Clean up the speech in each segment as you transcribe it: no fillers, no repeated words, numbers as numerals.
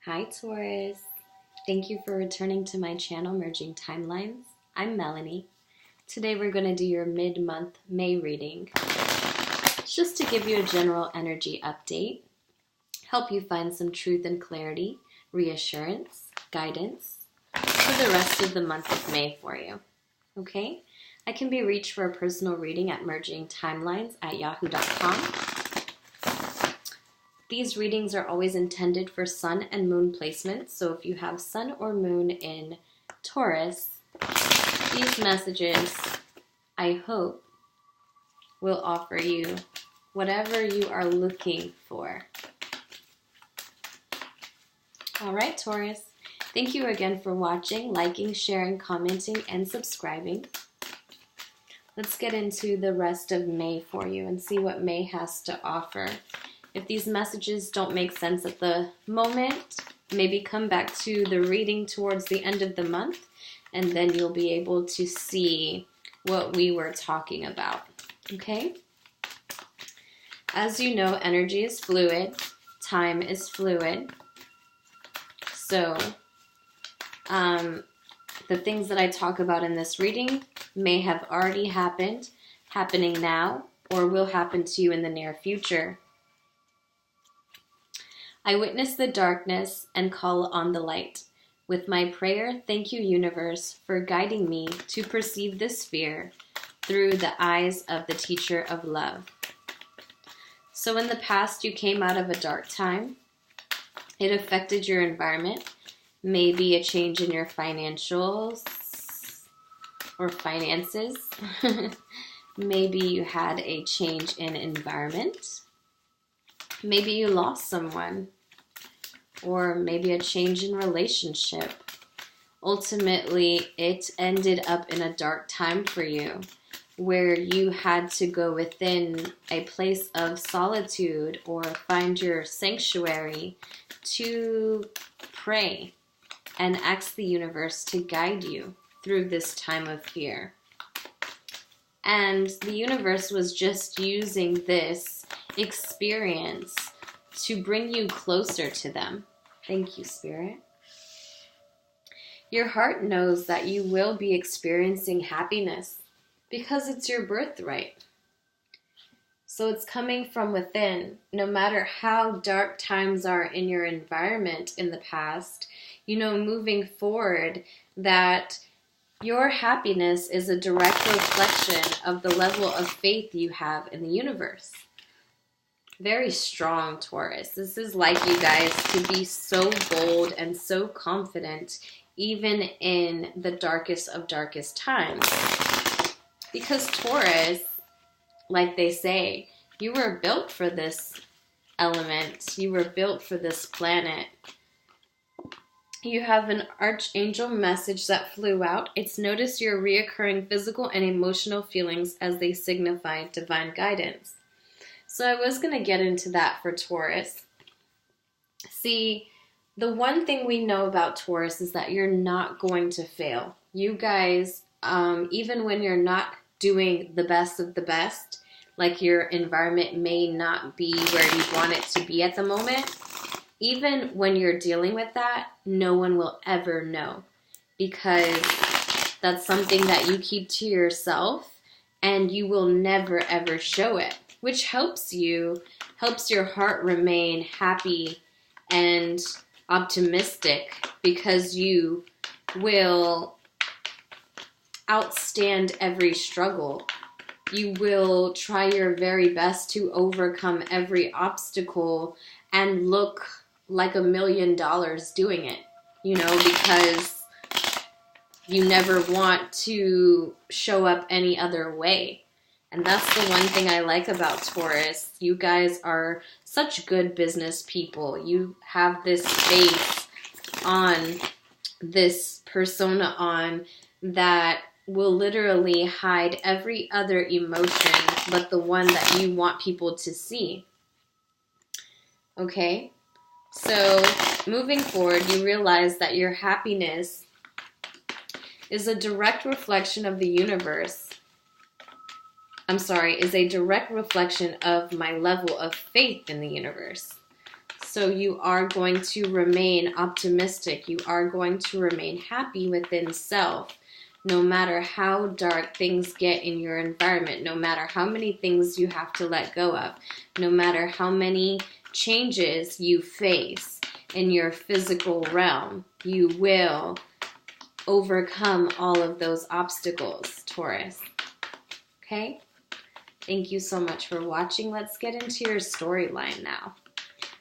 Hi Taurus, thank you for returning to my channel Merging Timelines. I'm Melanie. Today we're going to do your mid-month May reading. It's just to give you a general energy update, help you find some truth and clarity, reassurance, guidance for the rest of the month of May for you. Okay? I can be reached for a personal reading at mergingtimelines@yahoo.com. These readings are always intended for sun and moon placements, so if you have sun or moon in Taurus, these messages, I hope, will offer you whatever you are looking for. All right, Taurus, thank you again for watching, liking, sharing, commenting, and subscribing. Let's get into the rest of May for you and see what May has to offer. If these messages don't make sense at the moment, maybe come back to the reading towards the end of the month, and then you'll be able to see what we were talking about, okay? As you know, energy is fluid, time is fluid, so the things that I talk about in this reading may have already happened, happening now, or will happen to you in the near future. I witness the darkness and call on the light. With my prayer, thank you, universe, for guiding me to perceive this sphere through the eyes of the teacher of love. So in the past, you came out of a dark time. It affected your environment, maybe a change in your financials or finances. Maybe you had a change in environment. Maybe you lost someone. Or maybe a change in relationship. Ultimately, it ended up in a dark time for you, where you had to go within a place of solitude or find your sanctuary to pray and ask the universe to guide you through this time of fear. And the universe was just using this experience to bring you closer to them. Thank you, Spirit. Your heart knows that you will be experiencing happiness because it's your birthright. So it's coming from within. No matter how dark times are in your environment in the past, you know, moving forward, that your happiness is a direct reflection of the level of faith you have in the universe. Very strong, Taurus. This is like you guys to be so bold and so confident even in the darkest of darkest times. Because Taurus, like they say, you were built for this element. You were built for this planet. You have an archangel message that flew out. It's notice your reoccurring physical and emotional feelings as they signify divine guidance. So I was going to get into that for Taurus. See, the one thing we know about Taurus is that you're not going to fail. You guys, even when you're not doing the best of the best, like your environment may not be where you want it to be at the moment, even when you're dealing with that, no one will ever know, because that's something that you keep to yourself and you will never ever show it, which helps your heart remain happy and optimistic, because you will outstand every struggle. You will try your very best to overcome every obstacle and look like $1 million doing it, you know, because you never want to show up any other way. And that's the one thing I like about Taurus. You guys are such good business people. You have this faith on, this persona on, that will literally hide every other emotion but the one that you want people to see. Okay? So, moving forward, you realize that your happiness is a direct reflection of the universe. Is a direct reflection of my level of faith in the universe. So you are going to remain optimistic. You are going to remain happy within self, no matter how dark things get in your environment, no matter how many things you have to let go of, no matter how many changes you face in your physical realm. You will overcome all of those obstacles, Taurus. Okay? Thank you so much for watching. Let's get into your storyline now.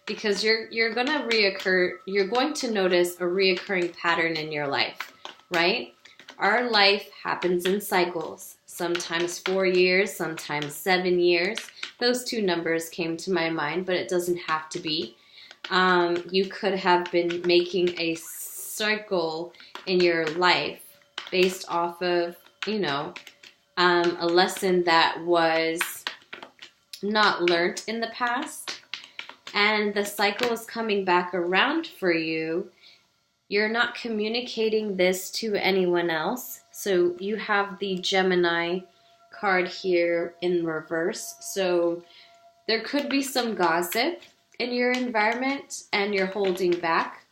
Because you're going to notice a reoccurring pattern in your life, right? Our life happens in cycles, sometimes 4 years, sometimes 7 years. Those two numbers came to my mind, but it doesn't have to be. You could have been making a cycle in your life based off of, a lesson that was not learned in the past. And the cycle is coming back around for you. You're not communicating this to anyone else. So you have the Gemini card here in reverse. So there could be some gossip in your environment and you're holding back.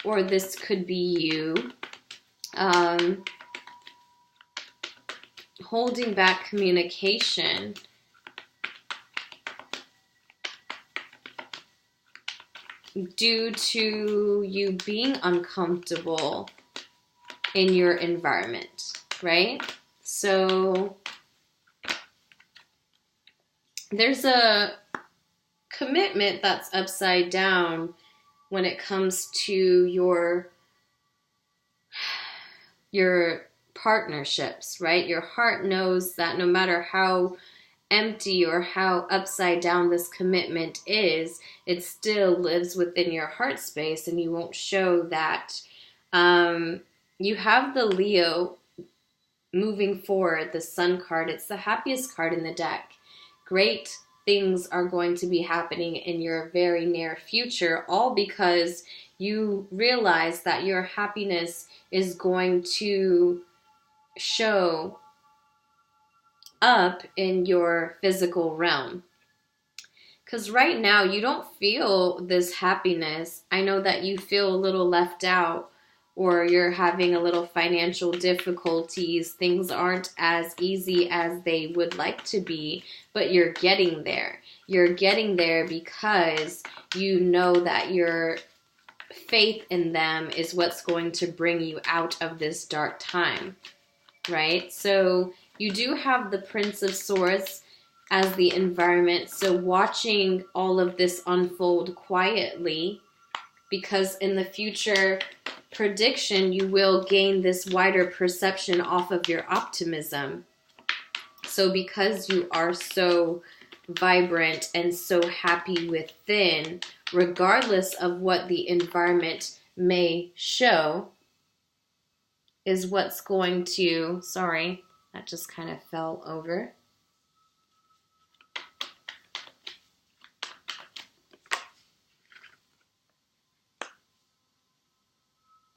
Or this could be you holding back communication due to you being uncomfortable in your environment, right? So there's a commitment that's upside down when it comes to your partnerships, right? Your heart knows that no matter how empty or how upside down this commitment is, it still lives within your heart space, and you won't show that. You have the Leo moving forward, the Sun card. It's the happiest card in the deck. Great things are going to be happening in your very near future, all because you realize that your happiness is going to show up in your physical realm. Because right now you don't feel this happiness. I know that you feel a little left out, or you're having a little financial difficulties. Things aren't as easy as they would like to be, but you're getting there. You're getting there because you know that your faith in them is what's going to bring you out of this dark time, right? So you do have the Prince of Swords as the environment. So watching all of this unfold quietly, because in the future prediction, you will gain this wider perception off of your optimism. So because you are so vibrant and so happy within, regardless of what the environment may show, is what's going to, sorry, that just kind of fell over.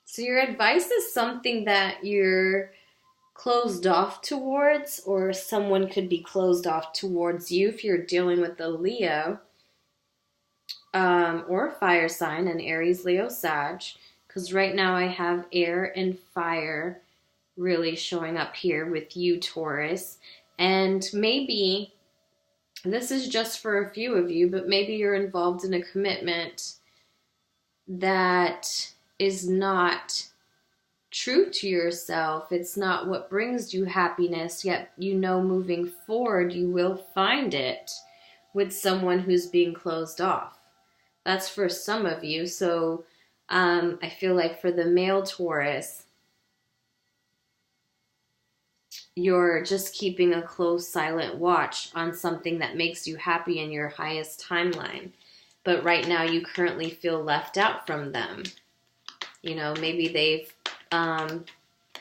So your advice is something that you're closed off towards, or someone could be closed off towards you if you're dealing with a Leo or a fire sign, an Aries, Leo, Sag. Because right now I have air and fire really showing up here with you, Taurus. And maybe this is just for a few of you, but maybe you're involved in a commitment that is not true to yourself. It's not what brings you happiness, yet you know moving forward you will find it with someone who's being closed off. That's for some of you. So I feel like for the male Taurus, you're just keeping a close, silent watch on something that makes you happy in your highest timeline. But right now you currently feel left out from them. You know, maybe they've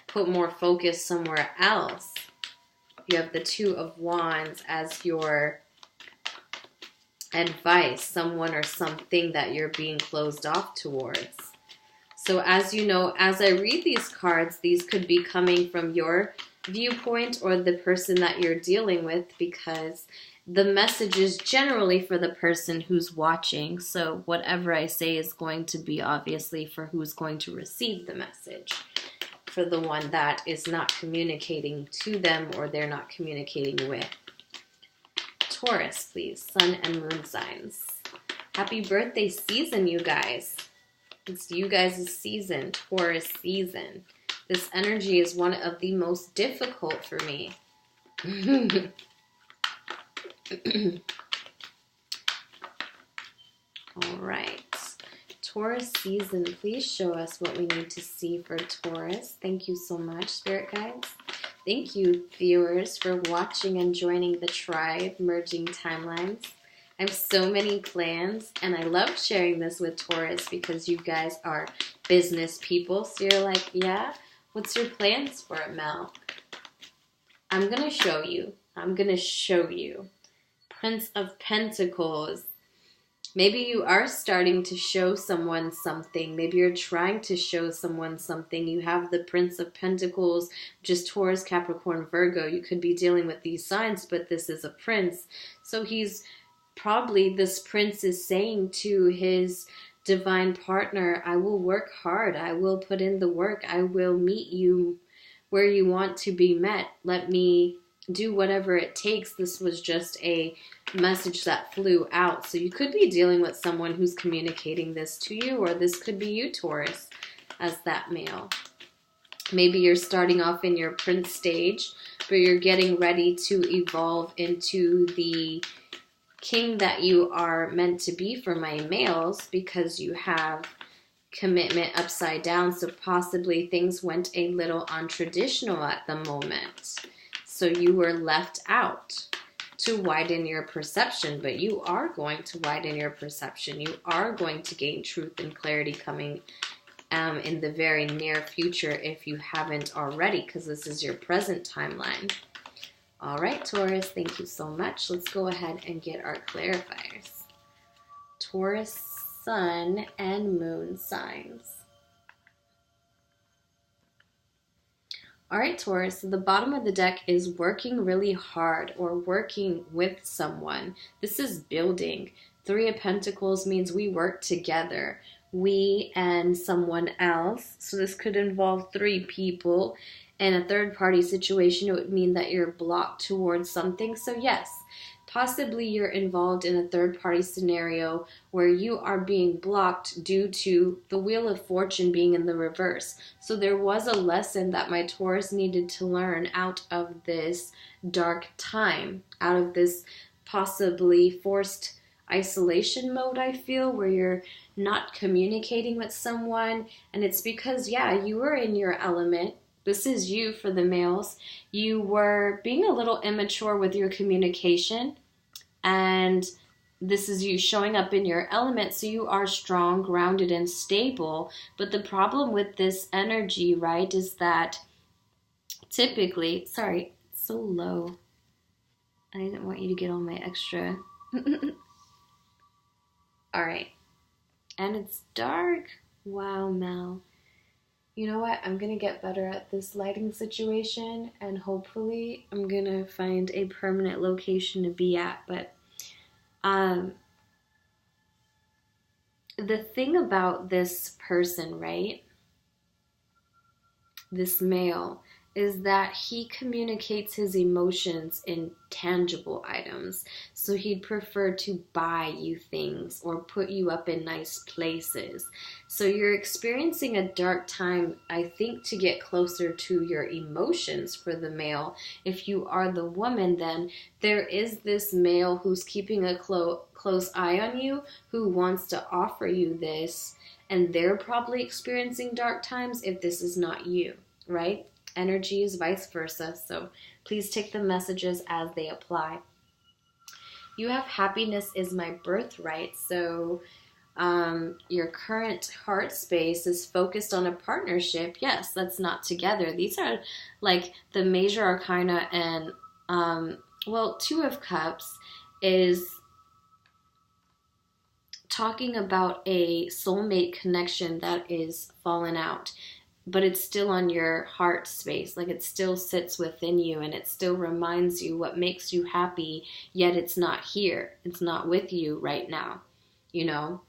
put more focus somewhere else. You have the Two of Wands as your advice, someone or something that you're being closed off towards. So as you know, as I read these cards, these could be coming from your viewpoint or the person that you're dealing with, because the message is generally for the person who's watching. So whatever I say is going to be obviously for who's going to receive the message. For the one that is not communicating to them or they're not communicating with. Taurus, please. Sun and moon signs. Happy birthday season, you guys. It's you guys' season, Taurus season. This energy is one of the most difficult for me. All right. Taurus season, please show us what we need to see for Taurus. Thank you so much, Spirit Guides. Thank you, viewers, for watching and joining the tribe, Merging Timelines. I have so many plans, and I love sharing this with Taurus because you guys are business people. So you're like, yeah, what's your plans for it, Mel? I'm going to show you. I'm going to show you. Prince of Pentacles. Maybe you are starting to show someone something. Maybe you're trying to show someone something. You have the Prince of Pentacles, which is Taurus, Capricorn, Virgo. You could be dealing with these signs, but this is a prince. So he's probably, this prince is saying to his divine partner, I will work hard. I will put in the work. I will meet you where you want to be met. Let me do whatever it takes. This was just a message that flew out. So you could be dealing with someone who's communicating this to you, or this could be you, Taurus, as that male. Maybe you're starting off in your prince stage, but you're getting ready to evolve into the king that you are meant to be for my males, because you have commitment upside down. So possibly things went a little untraditional at the moment. So you were left out to widen your perception, but you are going to widen your perception. You are going to gain truth and clarity coming in the very near future if you haven't already, because this is your present timeline. All right, Taurus, thank you so much. Let's go ahead and get our clarifiers. Taurus, sun, and moon signs. All right, Taurus, so the bottom of the deck is working really hard or working with someone. This is building. Three of Pentacles means we work together. We and someone else. So this could involve three people. In a third-party situation, it would mean that you're blocked towards something. So yes, possibly you're involved in a third-party scenario where you are being blocked due to the Wheel of Fortune being in the reverse. So there was a lesson that my Taurus needed to learn out of this dark time, out of this possibly forced isolation mode, I feel, where you're not communicating with someone. And it's because, yeah, you were in your element. This is you for the males. You were being a little immature with your communication, and this is you showing up in your element, so you are strong, grounded, and stable. But the problem with this energy, right, is that typically, sorry, it's so low. I didn't want you to get all my extra. All right. And it's dark. Wow, Mel. You know what? I'm going to get better at this lighting situation, and hopefully I'm going to find a permanent location to be at. But the thing about this person, right, this male, is that he communicates his emotions in tangible items. So he'd prefer to buy you things or put you up in nice places. So you're experiencing a dark time, I think, to get closer to your emotions for the male. If you are the woman, then there is this male who's keeping a close eye on you, who wants to offer you this, and they're probably experiencing dark times if this is not you, right? Energy is vice versa, so please take the messages as they apply. You have happiness is my birthright, so your current heart space is focused on a partnership. Yes, that's not together. These are like the major arcana, and well, Two of Cups is talking about a soulmate connection that is fallen out. but it's still on your heart space. Like it still sits within you and it still reminds you what makes you happy, yet it's not here. It's not with you right now, you know?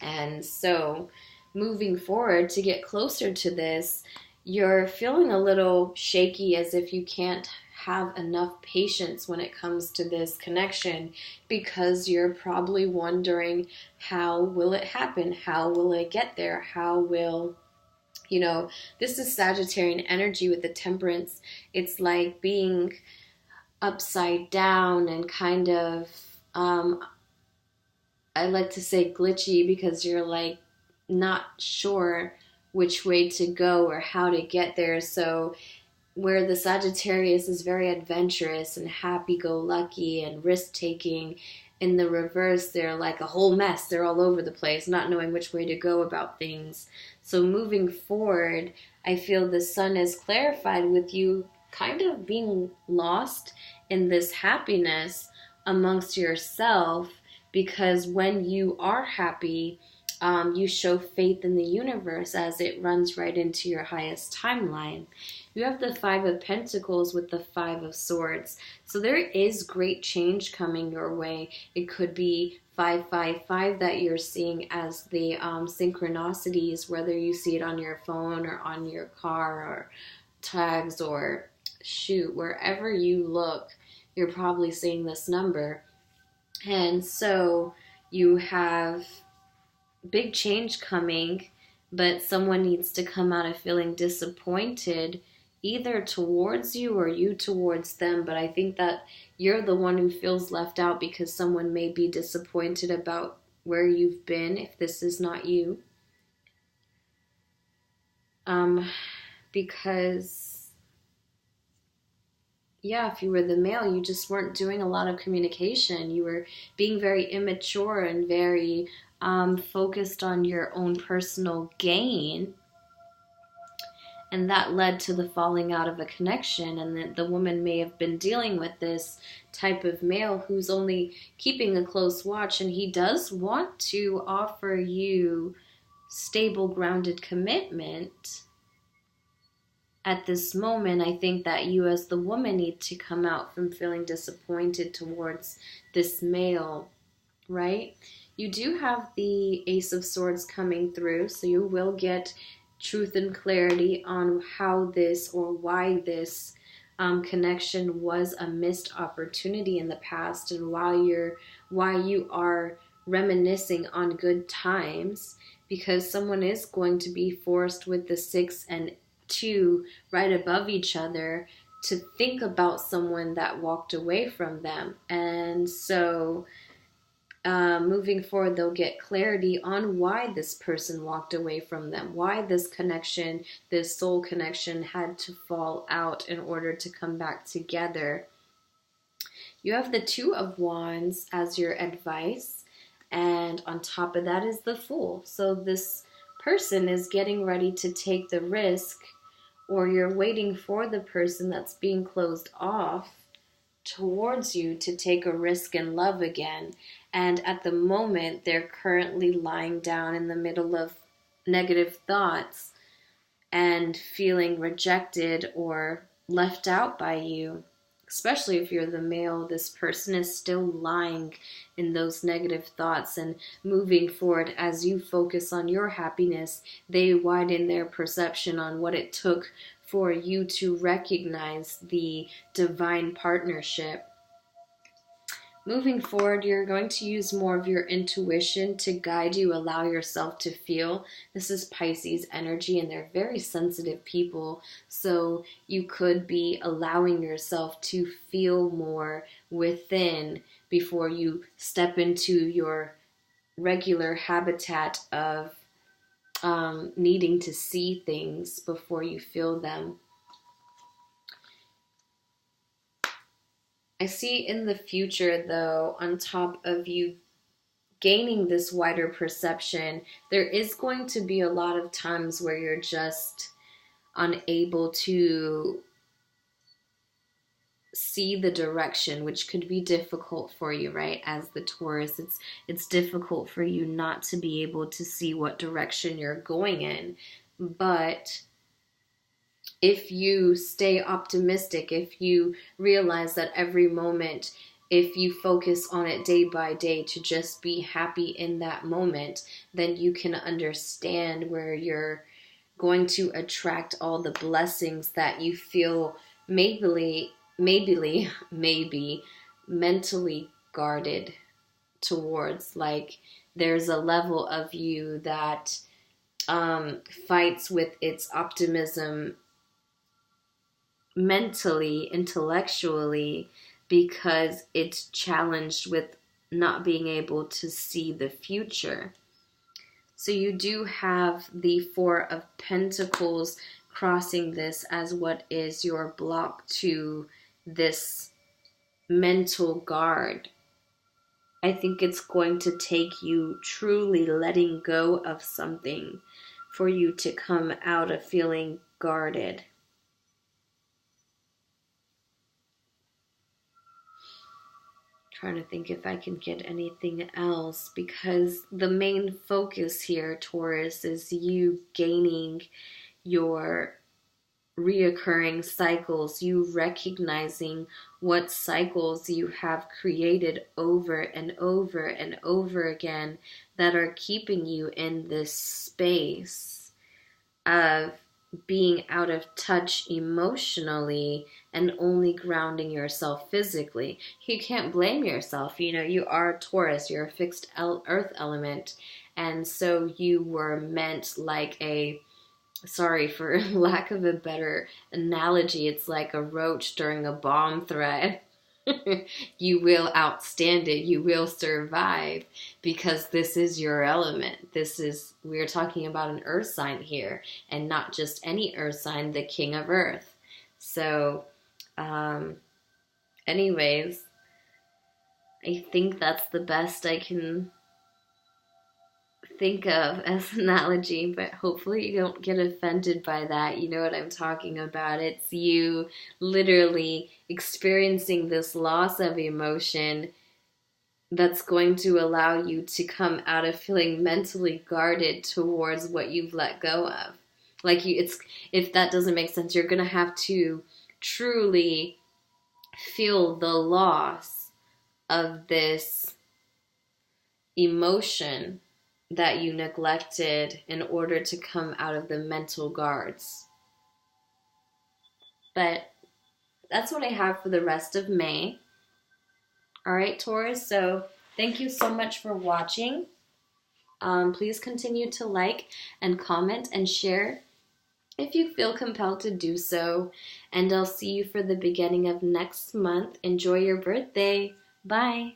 And so moving forward to get closer to this, you're feeling a little shaky, as if you can't have enough patience when it comes to this connection, because you're probably wondering, how will it happen? How will it get there? How will, this is Sagittarian energy with the Temperance. It's like being upside down and kind of, I like to say glitchy, because you're like not sure which way to go or how to get there. So where the Sagittarius is very adventurous and happy-go-lucky and risk-taking, in the reverse, they're like a whole mess. They're all over the place, not knowing which way to go about things. So moving forward, I feel the sun is clarified with you kind of being lost in this happiness amongst yourself, because when you are happy, you show faith in the universe as it runs right into your highest timeline. You have the Five of Pentacles with the Five of Swords. So there is great change coming your way. It could be 555 that you're seeing as the synchronicities, whether you see it on your phone or on your car or tags, or shoot, wherever you look, you're probably seeing this number. And so you have big change coming, but someone needs to come out of feeling disappointed, either towards you or you towards them. But I think that you're the one who feels left out, because someone may be disappointed about where you've been if this is not you. Because, yeah, if you were the male, you just weren't doing a lot of communication. You were being very immature and very focused on your own personal gain. And that led to the falling out of a connection. And that the woman may have been dealing with this type of male who's only keeping a close watch. And he does want to offer you stable, grounded commitment. At this moment, I think that you as the woman need to come out from feeling disappointed towards this male, right? You do have the Ace of Swords coming through, so you will get truth and clarity on how this or why this connection was a missed opportunity in the past, and why you are reminiscing on good times, because someone is going to be forced with the 6 and 2 right above each other to think about someone that walked away from them. And so moving forward, they'll get clarity on why this person walked away from them, why this connection, this soul connection, had to fall out in order to come back together. You have the Two of Wands as your advice, and on top of that is the Fool. So this person is getting ready to take the risk, or you're waiting for the person that's being closed off towards you to take a risk in love again. And at the moment, they're currently lying down in the middle of negative thoughts and feeling rejected or left out by you. Especially if you're the male, this person is still lying in those negative thoughts, and moving forward as you focus on your happiness, they widen their perception on what it took for you to recognize the divine partnership. Moving forward, you're going to use more of your intuition to guide you, allow yourself to feel. This is Pisces energy, and they're very sensitive people. So you could be allowing yourself to feel more within before you step into your regular habitat of needing to see things before you feel them. I see in the future, though, on top of you gaining this wider perception, there is going to be a lot of times where you're just unable to see the direction, which could be difficult for you, right? As the Taurus, it's difficult for you not to be able to see what direction you're going in. But if you stay optimistic, if you realize that every moment, if you focus on it day by day to just be happy in that moment, then you can understand where you're going to attract all the blessings that you feel maybe mentally guarded towards. Like there's a level of you that fights with its optimism mentally, intellectually, because it's challenged with not being able to see the future. So you do have the Four of Pentacles crossing this as what is your block to this mental guard. I think it's going to take you truly letting go of something for you to come out of feeling guarded. Trying to think if I can get anything else, because the main focus here, Taurus, is you gaining your reoccurring cycles, you recognizing what cycles you have created over and over and over again that are keeping you in this space of being out of touch emotionally and only grounding yourself physically. You can't blame yourself. You know, you are Taurus, you're a fixed earth element. And so you were meant like a, sorry for lack of a better analogy, it's like a roach during a bomb threat. You will outstand it. You will survive because this is your element. We're talking about an earth sign here and not just any earth sign, the king of earth. So, anyways, I think that's the best I can think of as an analogy, but hopefully you don't get offended by that. You know what I'm talking about. It's you literally experiencing this loss of emotion that's going to allow you to come out of feeling mentally guarded towards what you've let go of. Like if that doesn't make sense, you're going to have to truly feel the loss of this emotion that you neglected in order to come out of the mental guards. But that's what I have for the rest of May. All right, Taurus, so thank you so much for watching. Please continue to like and comment and share if you feel compelled to do so. And I'll see you for the beginning of next month. Enjoy your birthday. Bye.